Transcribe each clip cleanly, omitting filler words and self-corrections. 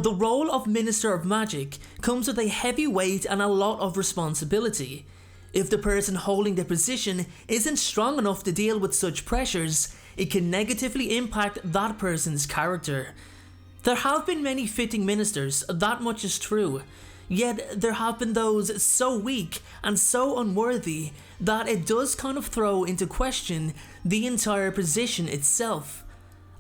The role of Minister of Magic comes with a heavy weight and a lot of responsibility. If the person holding the position isn't strong enough to deal with such pressures, it can negatively impact that person's character. There have been many fitting ministers, that much is true, yet there have been those so weak and so unworthy that it does kind of throw into question the entire position itself.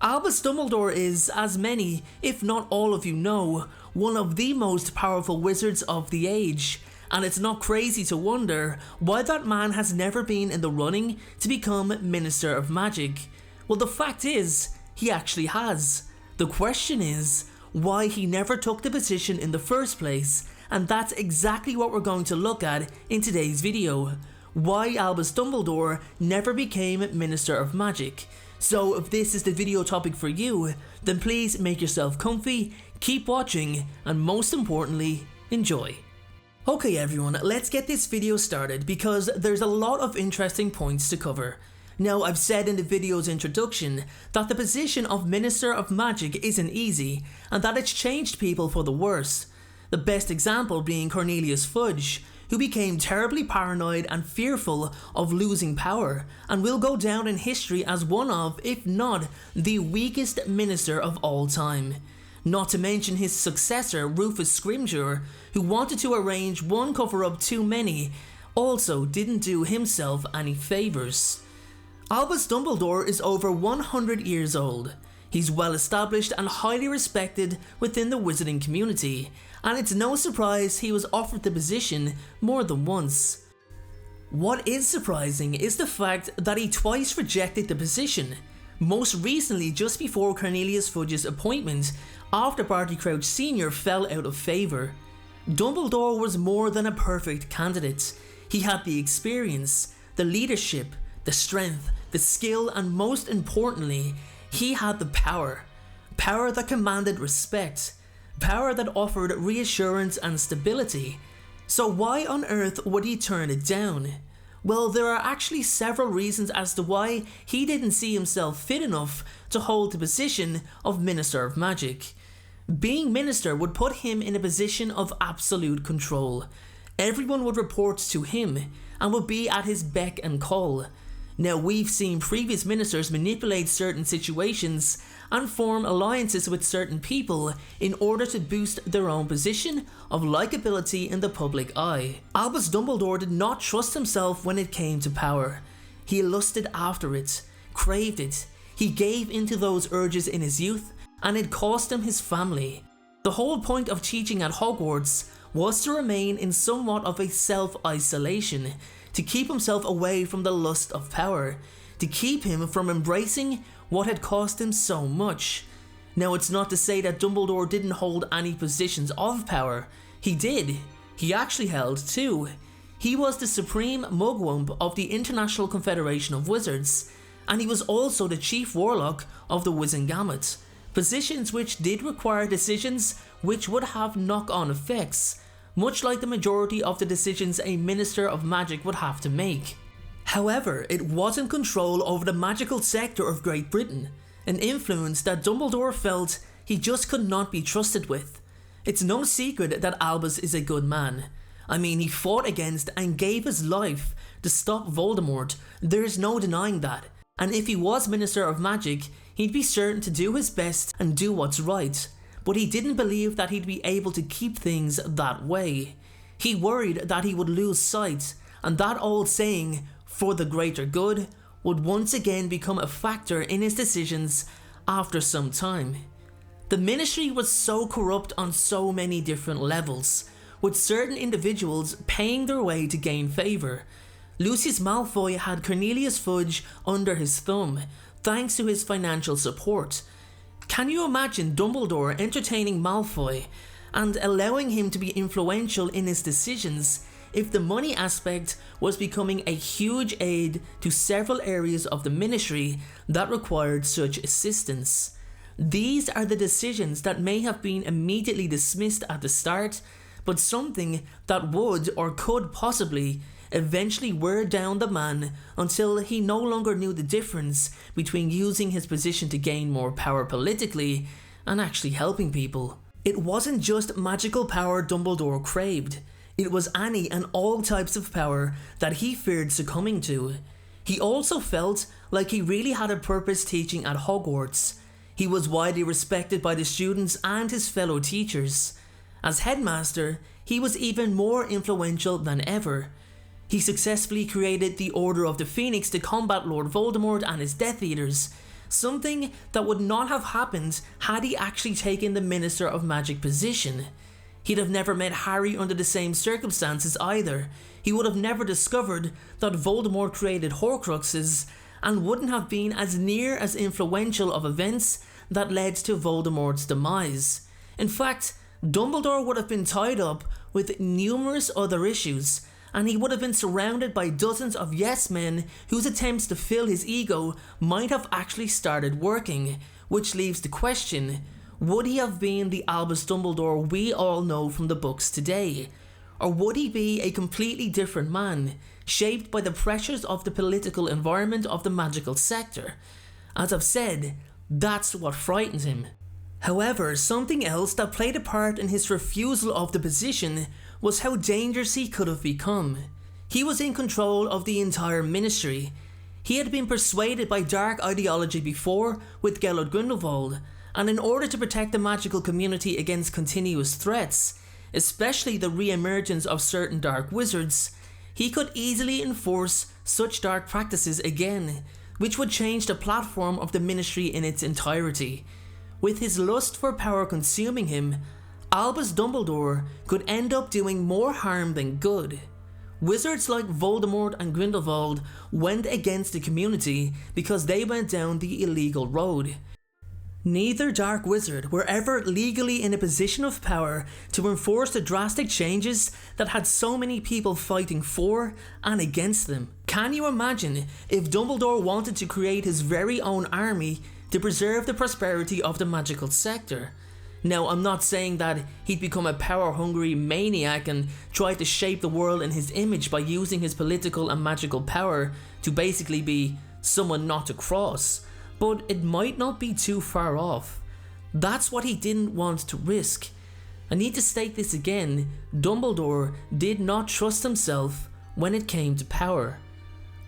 Albus Dumbledore is, as many, if not all of you know, one of the most powerful wizards of the age, and it's not crazy to wonder why that man has never been in the running to become Minister of Magic. Well, the fact is, he actually has. The question is, why he never took the position in the first place, and that's exactly what we're going to look at in today's video. Why Albus Dumbledore never became Minister of Magic. So if this is the video topic for you, then please make yourself comfy, keep watching, and most importantly, enjoy. Okay everyone, let's get this video started because there's a lot of interesting points to cover. Now, I've said in the video's introduction that the position of Minister of Magic isn't easy and that it's changed people for the worse. The best example being Cornelius Fudge, who became terribly paranoid and fearful of losing power and will go down in history as one of, if not, the weakest minister of all time. Not to mention his successor Rufus Scrimgeour, who wanted to arrange one cover-up too many, also didn't do himself any favours. Albus Dumbledore is over 100 years old. He's well established and highly respected within the wizarding community, and it's no surprise he was offered the position more than once. What is surprising is the fact that he twice rejected the position, most recently just before Cornelius Fudge's appointment after Barty Crouch Sr. fell out of favour. Dumbledore was more than a perfect candidate. He had the experience, the leadership, the strength, the skill, and most importantly, he had the power. Power that commanded respect. Power that offered reassurance and stability. So why on earth would he turn it down? Well, there are actually several reasons as to why he didn't see himself fit enough to hold the position of Minister of Magic. Being minister would put him in a position of absolute control. Everyone would report to him and would be at his beck and call. Now, we've seen previous ministers manipulate certain situations and form alliances with certain people in order to boost their own position of likability in the public eye. Albus Dumbledore did not trust himself when it came to power. He lusted after it, craved it, he gave into those urges in his youth, and it cost him his family. The whole point of teaching at Hogwarts was to remain in somewhat of a self-isolation, to keep himself away from the lust of power, to keep him from embracing what had cost him so much. Now, it's not to say that Dumbledore didn't hold any positions of power. He did. He actually held two. He was the Supreme Mugwump of the International Confederation of Wizards, and he was also the Chief Warlock of the Wizengamot, positions which did require decisions which would have knock-on effects, much like the majority of the decisions a Minister of Magic would have to make. However, it wasn't control over the magical sector of Great Britain, an influence that Dumbledore felt he just could not be trusted with. It's no secret that Albus is a good man. I mean, he fought against and gave his life to stop Voldemort, there's no denying that. And if he was Minister of Magic, he'd be certain to do his best and do what's right. But he didn't believe that he'd be able to keep things that way. He worried that he would lose sight, and that old saying, for the greater good, would once again become a factor in his decisions after some time. The ministry was so corrupt on so many different levels, with certain individuals paying their way to gain favour. Lucius Malfoy had Cornelius Fudge under his thumb, thanks to his financial support. Can you imagine Dumbledore entertaining Malfoy and allowing him to be influential in his decisions if the money aspect was becoming a huge aid to several areas of the ministry that required such assistance? These are the decisions that may have been immediately dismissed at the start, but something that would or could possibly eventually wear down the man until he no longer knew the difference between using his position to gain more power politically and actually helping people. It wasn't just magical power Dumbledore craved, it was any and all types of power that he feared succumbing to. He also felt like he really had a purpose teaching at Hogwarts. He was widely respected by the students and his fellow teachers. As headmaster, he was even more influential than ever. He successfully created the Order of the Phoenix to combat Lord Voldemort and his Death Eaters, something that would not have happened had he actually taken the Minister of Magic position. He'd have never met Harry under the same circumstances either. He would have never discovered that Voldemort created Horcruxes, and wouldn't have been as near as influential of events that led to Voldemort's demise. In fact, Dumbledore would have been tied up with numerous other issues, and he would have been surrounded by dozens of yes men whose attempts to fill his ego might have actually started working, which leaves the question, would he have been the Albus Dumbledore we all know from the books today? Or would he be a completely different man, shaped by the pressures of the political environment of the magical sector? As I've said, that's what frightens him. However, something else that played a part in his refusal of the position was how dangerous he could have become. He was in control of the entire ministry. He had been persuaded by dark ideology before with Gellert Grindelwald, and in order to protect the magical community against continuous threats, especially the re-emergence of certain dark wizards, he could easily enforce such dark practices again, which would change the platform of the ministry in its entirety. With his lust for power consuming him, Albus Dumbledore could end up doing more harm than good. Wizards like Voldemort and Grindelwald went against the community because they went down the illegal road. Neither dark wizard were ever legally in a position of power to enforce the drastic changes that had so many people fighting for and against them. Can you imagine if Dumbledore wanted to create his very own army to preserve the prosperity of the magical sector? Now, I'm not saying that he'd become a power-hungry maniac and try to shape the world in his image by using his political and magical power to basically be someone not to cross, but it might not be too far off. That's what he didn't want to risk. I need to state this again, Dumbledore did not trust himself when it came to power.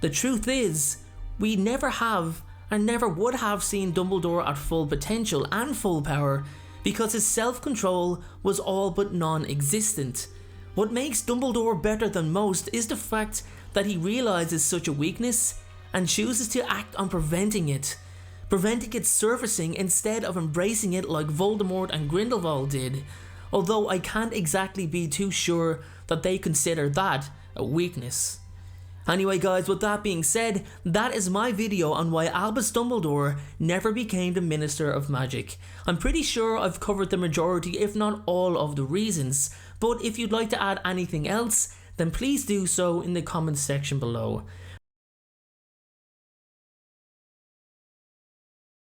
The truth is, we never have and never would have seen Dumbledore at full potential and full power because his self-control was all but non-existent. What makes Dumbledore better than most is the fact that he realizes such a weakness and chooses to act on preventing it surfacing instead of embracing it like Voldemort and Grindelwald did, although I can't exactly be too sure that they consider that a weakness. Anyway guys, with that being said, that is my video on why Albus Dumbledore never became the Minister of Magic. I'm pretty sure I've covered the majority if not all of the reasons, but if you'd like to add anything else, then please do so in the comments section below.